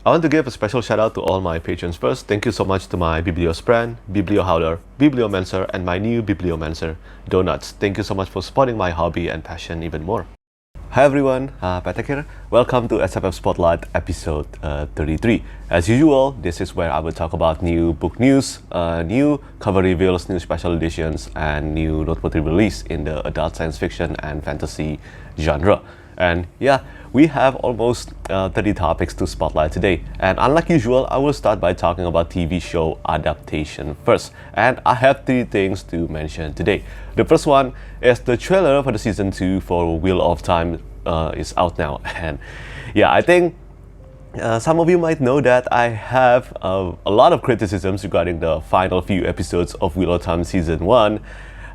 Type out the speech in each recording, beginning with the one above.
I want to give a special shout out to all my patrons first. Thank you so much to my Bibliospran, Bibliohowler, Bibliomancer, and my new Bibliomancer, Donuts. Thank you so much for supporting my hobby and passion even more. Hi everyone, Patek here. Welcome to SFF Spotlight episode 33. As usual, this is where I will talk about new book news, new cover reveals, new special editions, and new noteworthy release in the adult science fiction and fantasy genre. And yeah, we have almost 30 topics to spotlight today. And unlike usual, I will start by talking about TV show adaptation first. And I have 3 things to mention today. The first one is the trailer for the season 2 for Wheel of Time is out now. And yeah, I think some of you might know that I have a lot of criticisms regarding the final few episodes of Wheel of Time season 1.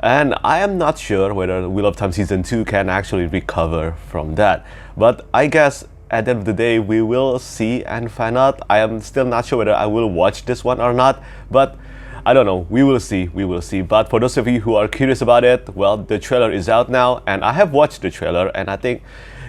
And I am not sure whether Wheel of Time Season 2 can actually recover from that. But I guess at the end of the day, we will see and find out. I am still not sure whether I will watch this one or not. But I don't know. We will see. But for those of you who are curious about it, well, the trailer is out now. And I have watched the trailer and I think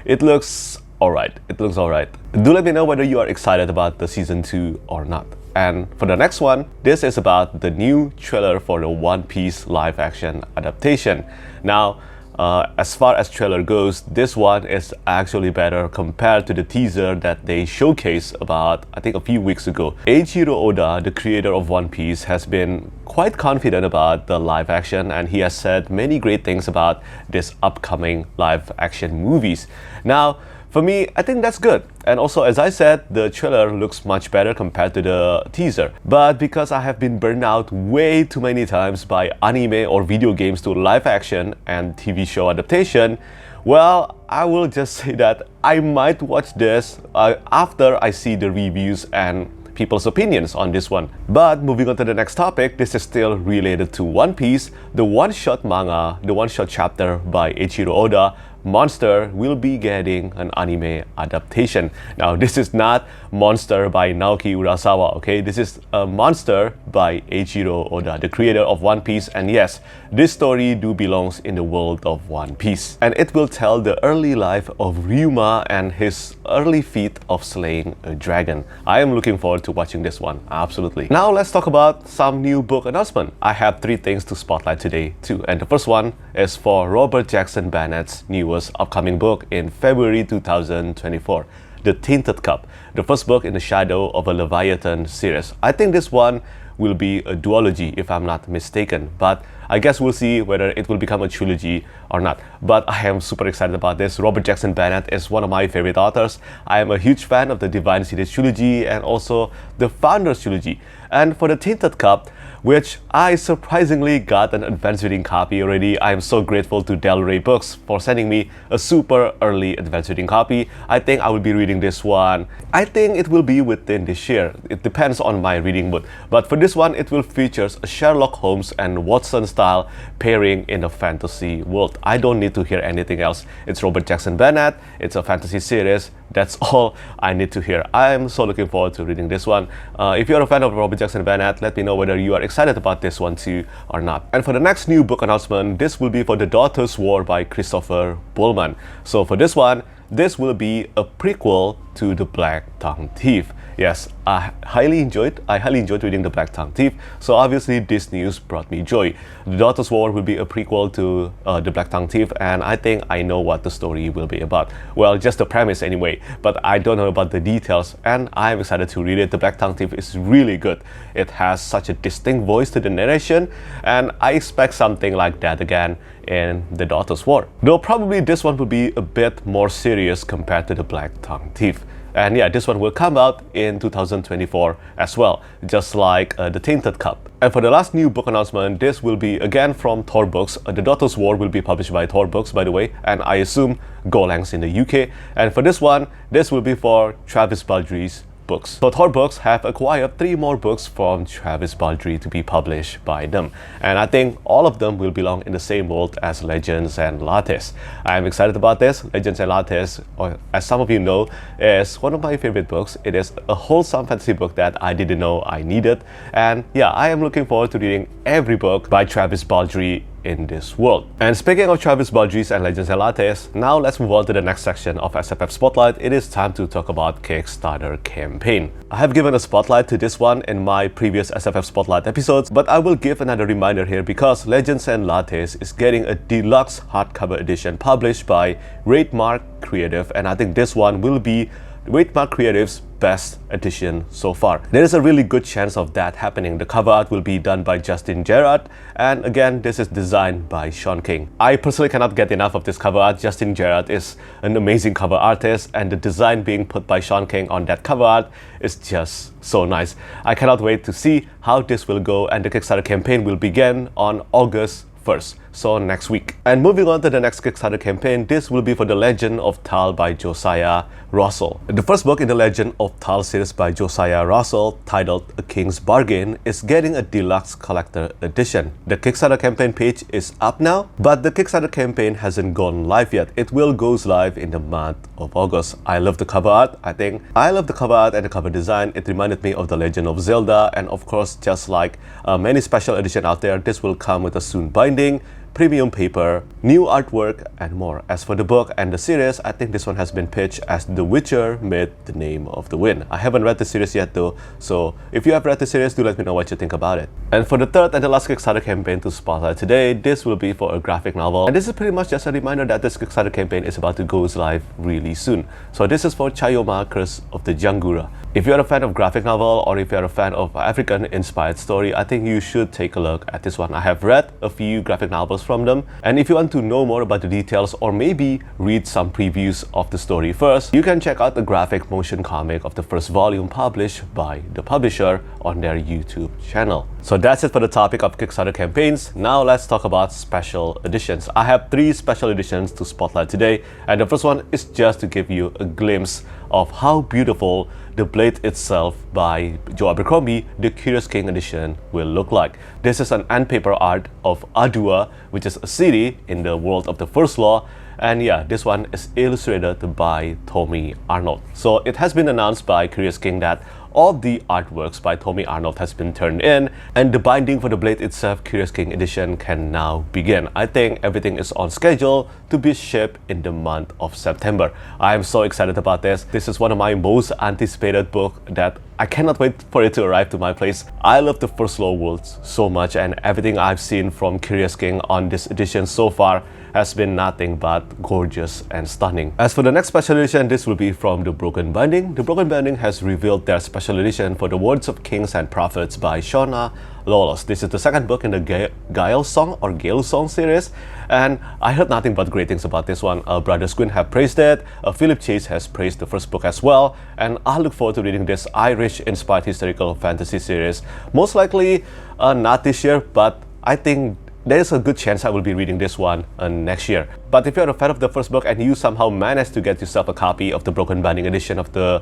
it looks alright. Do let me know whether you are excited about the Season 2 or not. And for the next one, this is about the new trailer for the One Piece live action adaptation. Now, as far as trailer goes, this one is actually better compared to the teaser that they showcased about, I think, a few weeks ago. Eiichiro Oda, the creator of One Piece, has been quite confident about the live action, and he has said many great things about this upcoming live action movies. Now, for me, I think that's good. And also, as I said, the trailer looks much better compared to the teaser. But because I have been burned out way too many times by anime or video games to live action and TV show adaptation, well, I will just say that I might watch this after I see the reviews and people's opinions on this one. But moving on to the next topic, this is still related to One Piece. The one-shot manga, the one-shot chapter by Eiichiro Oda, Monster, will be getting an anime adaptation. Now, this is not Monster by Naoki Urasawa, okay? This is a Monster by Eiichiro Oda, the creator of One Piece. And yes, this story do belongs in the world of One Piece. And it will tell the early life of Ryuma and his early feat of slaying a dragon. I am looking forward to watching this one, absolutely. Now, let's talk about some new book announcement. I have 3 things to spotlight today too. And the first one is for Robert Jackson Bennett's newest upcoming book in February 2024, The Tainted Cup, the first book in the shadow of a Leviathan series. I think this one will be a duology if I'm not mistaken, but I guess we'll see whether it will become a trilogy or not. But I am super excited about this. Robert Jackson Bennett is one of my favorite authors. I am a huge fan of the Divine Series trilogy and also the Founders trilogy. And for The Tainted Cup, which I surprisingly got an advanced reading copy already. I am so grateful to Del Rey Books for sending me a super early advanced reading copy. I think I will be reading this one. I think it will be within this year. It depends on my reading mood. But for this one, it will feature a Sherlock Holmes and Watson style pairing in a fantasy world. I don't need to hear anything else. It's Robert Jackson Bennett. It's a fantasy series. That's all I need to hear. I am so looking forward to reading this one. If you're a fan of Robert Jackson Bennett, let me know whether you are excited about this one too or not. And for the next new book announcement, this will be for The Daughter's War by Christopher Buehlman. So for this one, this will be a prequel to The Black Tongue Thief. Yes, I highly enjoyed reading The Black Tongue Thief, so obviously this news brought me joy. The Daughter's War will be a prequel to The Black Tongue Thief, and I think I know what the story will be about. Well, just the premise anyway, but I don't know about the details, and I'm excited to read it. The Black Tongue Thief is really good. It has such a distinct voice to the narration, and I expect something like that again in The Daughter's War. Though probably this one will be a bit more serious compared to The Black Tongue Thief. And yeah, this one will come out in 2024 as well, just like The Tainted Cup. And for the last new book announcement, this will be again from Tor Books. The Daughter's War will be published by Tor Books, by the way, and I assume Golangs in the UK. And for this one, this will be for Travis Baldree's books. So Tor Books have acquired 3 more books from Travis Baldree to be published by them. And I think all of them will belong in the same world as Legends and Lattes. I am excited about this. Legends and Lattes, or as some of you know, is one of my favorite books. It is a wholesome fantasy book that I didn't know I needed. And yeah, I am looking forward to reading every book by Travis Baldree in this world. And speaking of Travis Baldree and Legends and Lattes, now let's move on to the next section of SFF Spotlight. It is time to talk about Kickstarter campaign. I have given a spotlight to this one in my previous SFF Spotlight episodes, but I will give another reminder here because Legends and Lattes is getting a deluxe hardcover edition published by Wraithmarked Creative, and I think this one will be Wraithmarked Creative's best edition so far. There is a really good chance of that happening. The cover art will be done by Justin Gerard, and again, this is designed by Sean King. I personally cannot get enough of this cover art. Justin Gerard is an amazing cover artist, and the design being put by Sean King on that cover art is just so nice. I cannot wait to see how this will go, and the Kickstarter campaign will begin on August 1st, so next week. And moving on to the next Kickstarter campaign, this will be for The Legend of Tal by Josiah Rossell. The first book in the Legend of Tal series by Josiah Rossell, titled A King's Bargain, is getting a deluxe collector edition. The Kickstarter campaign page is up now, but the Kickstarter campaign hasn't gone live yet. It will go live in the month of August. I love the cover art. I love the cover art and the cover design. It reminded me of The Legend of Zelda, and of course, just like many special editions out there, this will come with a soon binding, premium paper, new artwork, and more. As for the book and the series, I think this one has been pitched as The Witcher Made the Name of the Wind. I haven't read the series yet though, so if you have read the series, do let me know what you think about it. And for the third and the last Kickstarter campaign to spotlight today, this will be for a graphic novel. And this is pretty much just a reminder that this Kickstarter campaign is about to go live really soon. So this is for Chayoma, Curse of the Jangura. If you're a fan of graphic novel, or if you're a fan of African-inspired story, I think you should take a look at this one. I have read a few graphic novels from them, and if you want to know more about the details or maybe read some previews of the story first, you can check out the graphic motion comic of the first volume published by the publisher on their YouTube channel. So that's it for the topic of Kickstarter campaigns. Now let's talk about special editions. I have 3 special editions to spotlight today, and the first one is just to give you a glimpse of how beautiful the blade itself by Joe Abercrombie, the Curious King edition, will look like. This is an end paper art of Adua, which is a city in the world of the First Law, and yeah, this one is illustrated by Tommy Arnold. So it has been announced by Curious King that all the artworks by Tommy Arnold has been turned in, and the binding for the blade itself, Curious King edition, can now begin. I think everything is on schedule to be shipped in the month of September. I am so excited about this. This is one of my most anticipated books that I cannot wait for it to arrive to my place. I love the First Law worlds so much, and everything I've seen from Curious King on this edition so far has been nothing but gorgeous and stunning. As for the next special edition, this will be from The Broken Binding. The Broken Binding has revealed their special edition for The Words of Kings and Prophets by Shauna, Lawless. This is the second book in the Gael song series, and I heard nothing but great things about this one. Brothers Gwynne have praised it, Philip Chase has praised the first book as well, and I look forward to reading this Irish-inspired historical fantasy series. Most likely not this year, but I think there's a good chance I will be reading this one next year. But if you're a fan of the first book and you somehow managed to get yourself a copy of the Broken Binding edition of the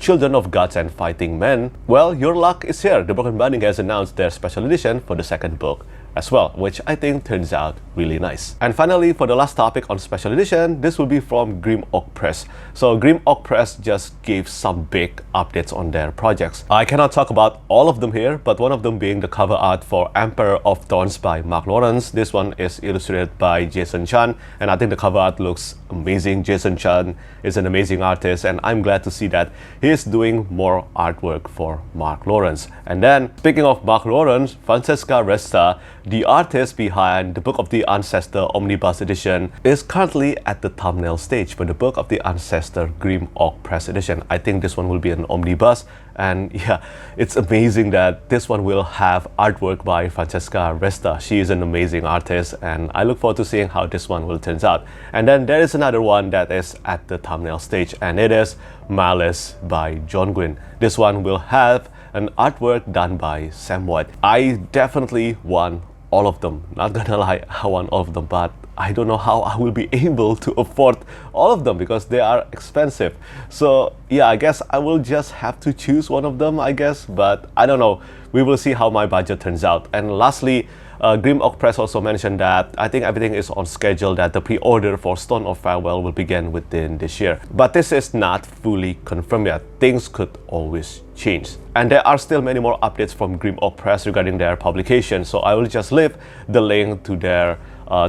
Children of Gods and Fighting Men, well, your luck is here. The Broken Binding has announced their special edition for the second book as well, which I think turns out really nice. And finally, for the last topic on special edition, this will be from Grim Oak Press. So Grim Oak Press just gave some big updates on their projects. I cannot talk about all of them here, but one of them being the cover art for Emperor of Thorns by Mark Lawrence. This one is illustrated by Jason Chan, and I think the cover art looks amazing. Jason Chan is an amazing artist, and I'm glad to see that he is doing more artwork for Mark Lawrence. And then, speaking of Mark Lawrence, Francesca Resta, the artist behind the Book of the Ancestor Omnibus Edition, is currently at the thumbnail stage for the Book of the Ancestor Grim Oak Press Edition. I think this one will be an omnibus, and yeah, it's amazing that this one will have artwork by Francesca Resta. She is an amazing artist, and I look forward to seeing how this one will turn out. And then there is another one that is at the thumbnail stage, and it is Malice by John Gwynne. This one will have an artwork done by Sam White. I definitely want all of them. Not gonna lie, I want all of them, but I don't know how I will be able to afford all of them because they are expensive. So yeah, I guess I will just have to choose one of them, I guess, but I don't know. We will see how my budget turns out. And lastly, Grimlock Press also mentioned that I think everything is on schedule, that the pre-order for Stone of Farewell will begin within this year. But this is not fully confirmed yet. Things could always change. And there are still many more updates from Grimlock Press regarding their publication, so I will just leave the link to their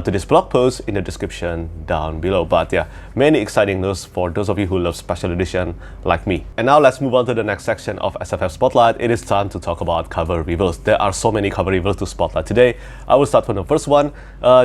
to this blog post in the description down below. But yeah, many exciting news for those of you who love special edition like me. And now let's move on to the next section of SFF Spotlight. It is time to talk about cover reveals. There are so many cover reveals to spotlight today. I will start from the first one.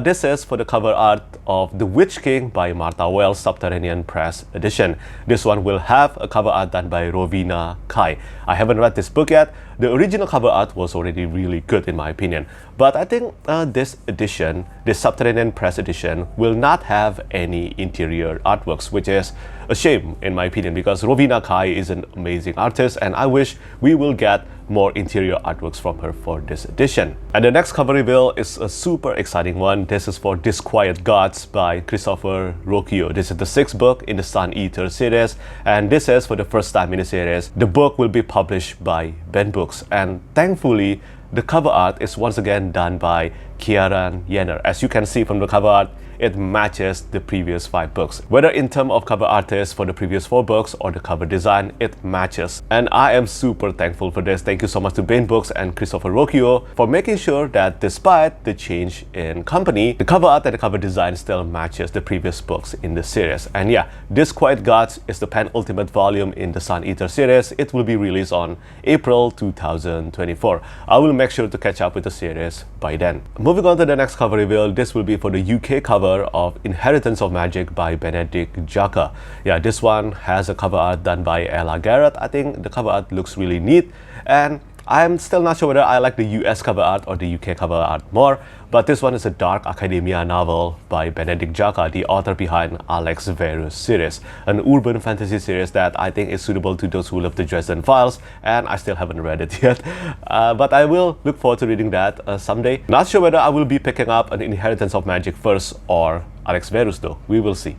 This is for the cover art of The Witch King by Martha Wells Subterranean Press Edition. This one will have a cover art done by Rowena Kai. I haven't read this book yet. The original cover art was already really good in my opinion, but I think this edition, this Subterranean Press edition, will not have any interior artworks, which is a shame in my opinion, because Rowena Kai is an amazing artist and I wish we will get more interior artworks from her for this edition. And the next cover reveal is a super exciting one. This is for Disquiet Gods by Christopher Ruocchio. This is the 6th book in the Sun Eater series, and this is for the first time in the series. The book will be published by Berne Books, and thankfully the cover art is once again done by Kieran Yenner. As you can see from the cover art, it matches the previous 5 books. Whether in terms of cover artists for the previous 4 books or the cover design, it matches. And I am super thankful for this. Thank you so much to Berne Books and Christopher Ruocchio for making sure that despite the change in company, the cover art and the cover design still matches the previous books in the series. And yeah, Disquiet Gods is the penultimate volume in the Sun Eater series. It will be released on April 2024. I will make sure to catch up with the series by then. Moving on to the next cover reveal, this will be for the UK cover of Inheritance of Magic by Benedict Jacka. Yeah, this one has a cover art done by Ella Garrett. I think the cover art looks really neat, and I'm still not sure whether I like the US cover art or the UK cover art more, but this one is a dark academia novel by Benedict Jacka, the author behind Alex Verus series, an urban fantasy series that I think is suitable to those who love the Dresden Files, and I still haven't read it yet. But I will look forward to reading that someday. Not sure whether I will be picking up an Inheritance of Magic first or Alex Verus though. We will see.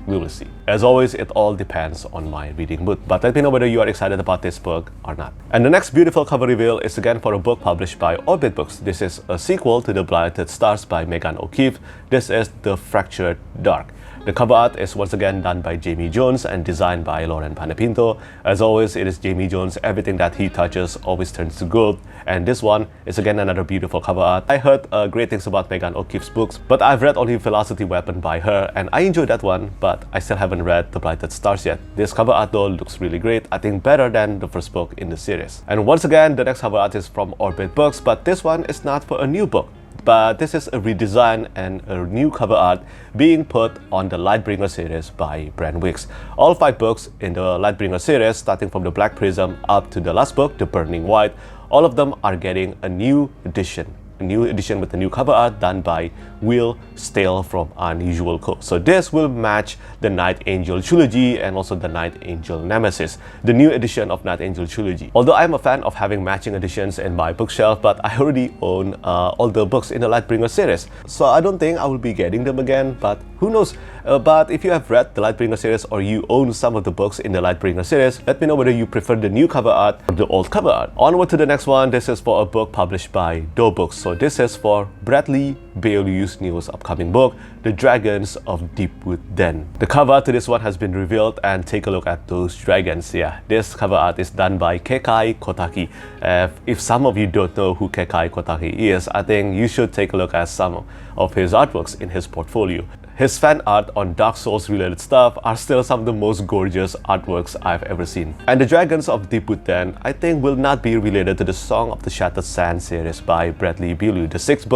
As always, it all depends on my reading mood. But let me know whether you are excited about this book or not. And the next beautiful cover reveal is again for a book published by Orbit Books. This is a sequel to The Blighted Stars by Megan O'Keefe. This is The Fractured Dark. The cover art is once again done by Jamie Jones and designed by Lauren Panepinto. As always, it is Jamie Jones. Everything that he touches always turns to gold. And this one is again another beautiful cover art. I heard great things about Megan O'Keefe's books, but I've read only Velocity Weapon by her, and I enjoyed that one, but I still haven't read The Blighted Stars yet. This cover art though looks really great. I think better than the first book in the series. And once again, the next cover art is from Orbit Books, but this one is not for a new book. But this is a redesign and a new cover art being put on the Lightbringer series by Brand Wicks. All 5 books in the Lightbringer series, starting from the Black Prism up to the last book, The Burning White, all of them are getting a new edition. A new edition with a new cover art done by Will Stale from Unusual Co. So this will match the Night Angel trilogy and also the Night Angel Nemesis, the new edition of Night Angel trilogy. Although I'm a fan of having matching editions in my bookshelf, but I already own all the books in the Lightbringer series, so I don't think I will be getting them again, but who knows. But if you have read the Lightbringer series or you own some of the books in the Lightbringer series, let me know whether you prefer the new cover art or the old cover art. Onward to the next one. This is for a book published by Tor Books. So this is for Bradley Bayliu's newest upcoming book, The Dragons of Deepwood Den. The cover to this one has been revealed, and take a look at those dragons. Yeah, this cover art is done by Kekai Kotaki. If some of you don't know who Kekai Kotaki is, I think you should take a look at some of his artworks in his portfolio. His fan art on Dark Souls related stuff are still some of the most gorgeous artworks I've ever seen. And the Dragons of Deepwood Den, I think, will not be related to the Song of the Shattered Sands series by Bradley Bayliu, the 6th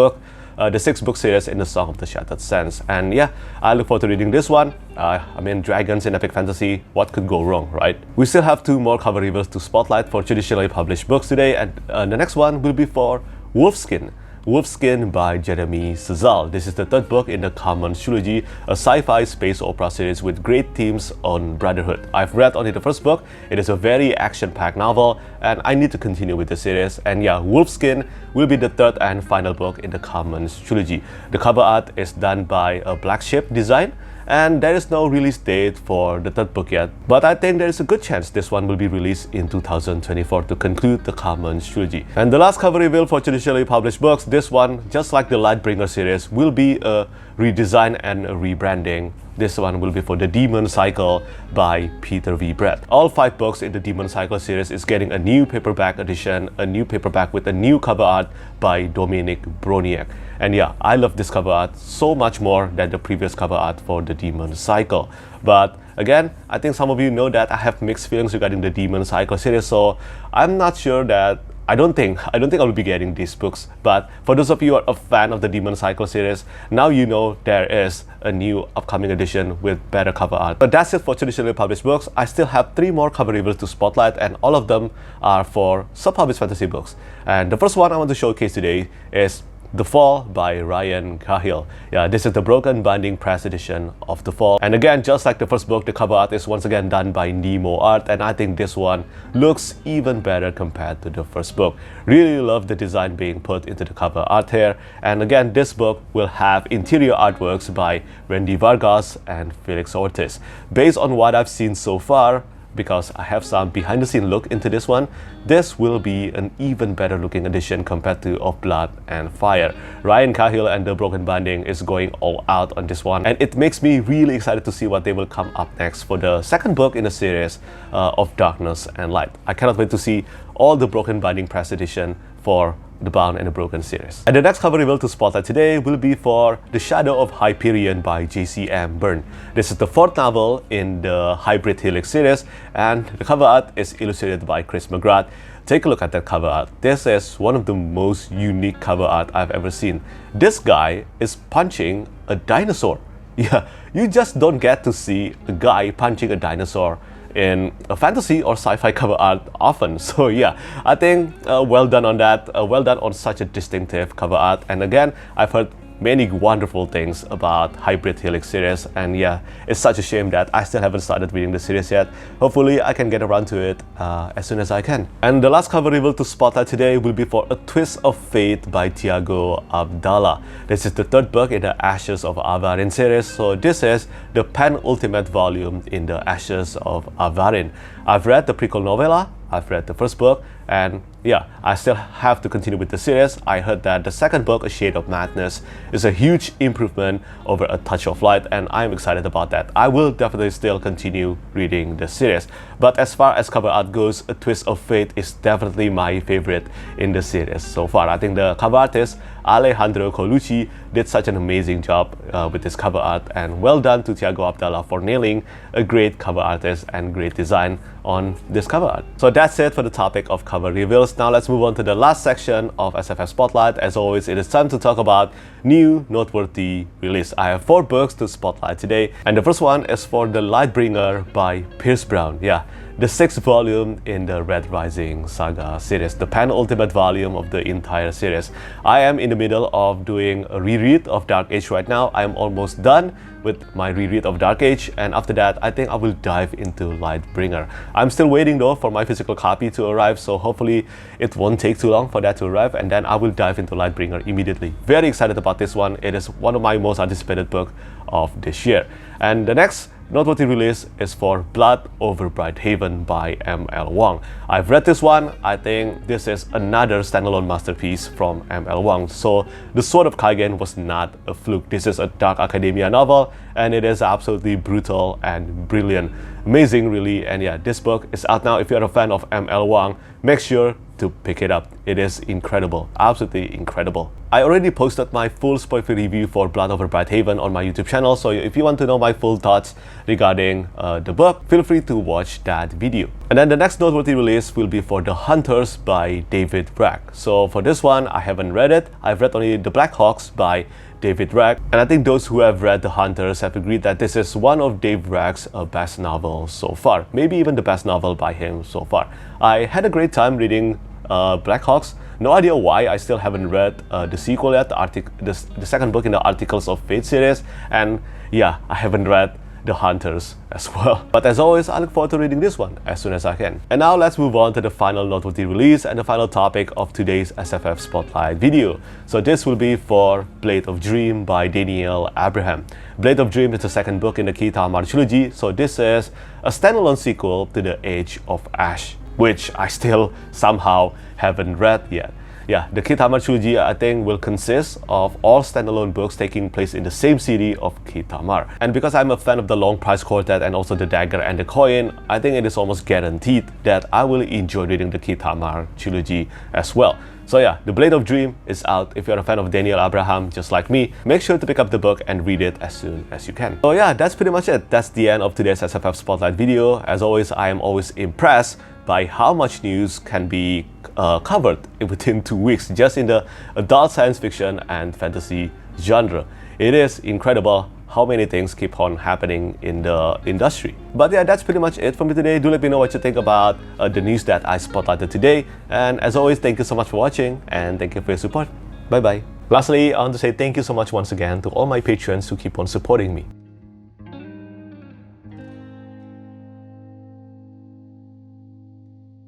book series in the Song of the Shattered Sands. And yeah, I look forward to reading this one. I mean, dragons in epic fantasy, what could go wrong, right? We still have 2 more cover reveals to spotlight for traditionally published books today, and the next one will be for Wolfskin. Wolfskin by Jeremy Szal. This is the 3rd book in the Commons trilogy, a sci-fi space opera series with great themes on brotherhood. I've read only the first book. It is a very action-packed novel, and I need to continue with the series. And yeah, Wolfskin will be the 3rd and final book in the Commons trilogy. The cover art is done by a Black Ship design, and there is no release date for the third book yet, but I think there is a good chance this one will be released in 2024 to conclude the Commons trilogy. And the last cover reveal for traditionally published books, this one, just like the Lightbringer series, will be a redesign and a rebranding. This one will be for the Demon Cycle by Peter V. Brett. All 5 books in the Demon Cycle series is getting a new paperback edition, a new paperback with a new cover art by Dominic Broniak. And yeah, I love this cover art so much more than the previous cover art for the Demon Cycle. But again, I think some of you know that I have mixed feelings regarding the Demon Cycle series, so I'm not sure that I don't think I will be getting these books. But for those of you who are a fan of the Demon Cycle series, now you know there is a new upcoming edition with better cover art. But that's it for traditionally published books. I still have 3 more cover reviews to spotlight, and all of them are for self-published fantasy books. And the first one I want to showcase today is The Fall by Ryan Cahill. Yeah, this is the Broken Binding Press edition of The Fall. And again, just like the first book, the cover art is once again done by Nemo Art, and I think this one looks even better compared to the first book. Really love the design being put into the cover art here. And again, this book will have interior artworks by Randy Vargas and Felix Ortiz. Based on what I've seen so far, because I have some behind the scene look into this one, this will be an even better looking edition compared to Of Blood and Fire. Ryan Cahill and the Broken Binding is going all out on this one, and it makes me really excited to see what they will come up next for the second book in the series of Darkness and Light. I cannot wait to see all the Broken Binding Press edition for the Bound and the Broken series. And the next cover reveal to spotlight today will be for The Shadow of Hyperion by J.C.M. Berne. This is the 4th novel in the Hybrid Helix series, and the cover art is illustrated by Chris McGrath. Take a look at that cover art. This is one of the most unique cover art I've ever seen. This guy is punching a dinosaur. Yeah, you just don't get to see a guy punching a dinosaur in a fantasy or sci-fi cover art often. So yeah, I think well done on that. Well done on such a distinctive cover art. And again, I've heard many wonderful things about Hybrid Helix series, and yeah, it's such a shame that I still haven't started reading the series yet. Hopefully I can get around to it as soon as I can. And the last cover reveal to spotlight today will be for A Twist of Fate by Tiago Abdallah. This is the 3rd book in the Ashes of Avarin series, so this is the penultimate volume in the Ashes of Avarin. I've read the prequel novella, I've read the first book, and yeah, I still have to continue with the series. I heard that the second book, A Shade of Madness, is a huge improvement over A Touch of Light, and I'm excited about that. I will definitely still continue reading the series. But as far as cover art goes, A Twist of Fate is definitely my favorite in the series so far. I think the cover artist, Alejandro Colucci, did such an amazing job with this cover art, and well done to Tiago Abdallah for nailing a great cover artist and great design on this cover art. So that's it for the topic of cover reveals. Now let's move on to the last section of SFF Spotlight. As always, it is time to talk about new noteworthy release. I have 4 books to spotlight today, and the first one is for The Lightbringer by Pierce Brown. Yeah, the 6th volume in the Red Rising saga series, the penultimate volume of the entire series. I am in the middle of doing a reread of Dark Age right now. I am almost done with my reread of Dark Age, and after that I think I will dive into Lightbringer. I'm still waiting though for my physical copy to arrive, so hopefully it won't take too long for that to arrive, and then I will dive into Lightbringer immediately. Very excited about this one. It is one of my most anticipated books of this year. And the next noteworthy release is for Blood Over Brighthaven by M.L. Wang. I've read this one. I think this is another standalone masterpiece from M.L. Wang. So The Sword of Kaigen was not a fluke. This is a Dark Academia novel, and it is absolutely brutal and brilliant. Amazing, really. And yeah, this book is out now. If you're a fan of M.L. Wang, make sure to pick it up. It is incredible, absolutely incredible. I already posted my full spoiler review for Blood Over Brighthaven on my YouTube channel, so if you want to know my full thoughts regarding the book, feel free to watch that video. And then the next noteworthy release will be for The Hunters by David Bragg. So for this one, I haven't read it. I've read only The Black Hawks by David Bragg, and I think those who have read The Hunters have agreed that this is one of Dave Bragg's best novels so far, maybe even the best novel by him so far. I had a great time reading Black Hawks. No idea why I still haven't read the sequel yet, the second book in the Articles of Fate series, and yeah, I haven't read The Hunters as well. But as always, I look forward to reading this one as soon as I can. And now let's move on to the final noteworthy release and the final topic of today's SFF Spotlight video. So this will be for Blade of Dream by Daniel Abraham. Blade of Dream is the second book in the Kitamar trilogy, so this is a standalone sequel to The Age of Ash, which I still somehow haven't read yet. Yeah, the Kitamar trilogy, I think, will consist of all standalone books taking place in the same city of Kitamar. And because I'm a fan of the Long Price Quartet and also the Dagger and the Coin, I think it is almost guaranteed that I will enjoy reading the Kitamar trilogy as well. So yeah, The Blade of Dream is out. If you're a fan of Daniel Abraham, just like me, make sure to pick up the book and read it as soon as you can. So yeah, that's pretty much it. That's the end of today's SFF Spotlight video. As always, I am always impressed by how much news can be covered within 2 weeks just in the adult science fiction and fantasy genre. It is incredible how many things keep on happening in the industry. But yeah, that's pretty much it for me today. Do let me know what you think about the news that I spotlighted today. And as always, thank you so much for watching and thank you for your support. Bye bye. Lastly, I want to say thank you so much once again to all my patrons who keep on supporting me.